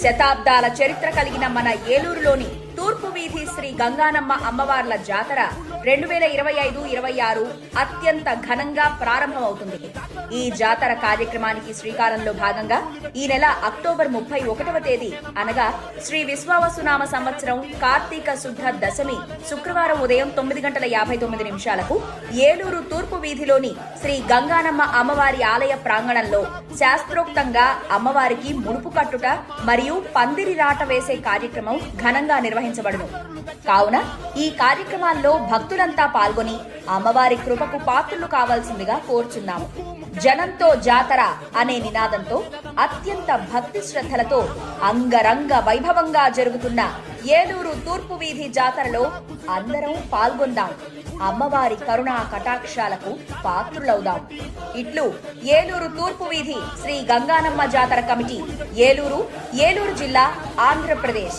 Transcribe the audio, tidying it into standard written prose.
శతాబ్దాల చరిత్ర కలిగిన మన ఏలూరులోని తూర్పు వీధి శ్రీ గంగానమ్మ అమ్మవార్ల జాతర 2025-26 అత్యంత ఘనంగా ప్రారంభమవుతుంది. ఈ జాతర కార్యక్రమానికి శ్రీకారంలో భాగంగా ఈ నెల అక్టోబర్ 31వ తేదీ అనగా శ్రీ విశ్వావసునామ సంవత్సరం కార్తీక శుద్ధ దశమి శుక్రవారం ఉదయం 9:59 ఏలూరు తూర్పు వీధిలోని శ్రీ గంగానమ్మ అమ్మవారి ఆలయ ప్రాంగణంలో శాస్త్రోక్తంగా అమ్మవారికి ముడుపు కట్టుట మరియు పందిరి రాట వేసే కార్యక్రమం ఘనంగా నిర్వహించబడును. కావున ఈ కార్యక్రమాల్లో భక్తులంతా పాల్గొని అమ్మవారి కృపకు పాత్రులు కావాల్సిందిగా కోరుచున్నాము. జనంతో జాతర అనే నినాదంతో అత్యంత భక్తి శ్రద్ధలతో అంగరంగ వైభవంగా జరుగుతున్న ఏలూరు తూర్పు వీధి జాతరలో అందరం పాల్గొందాం. అమ్మవారి కరుణా కటాక్షాలకు పాత్రులవుదాం. ఇట్లు ఏలూరు తూర్పు వీధి శ్రీ గంగానమ్మ జాతర కమిటీ, ఏలూరు జిల్లా, ఆంధ్రప్రదేశ్.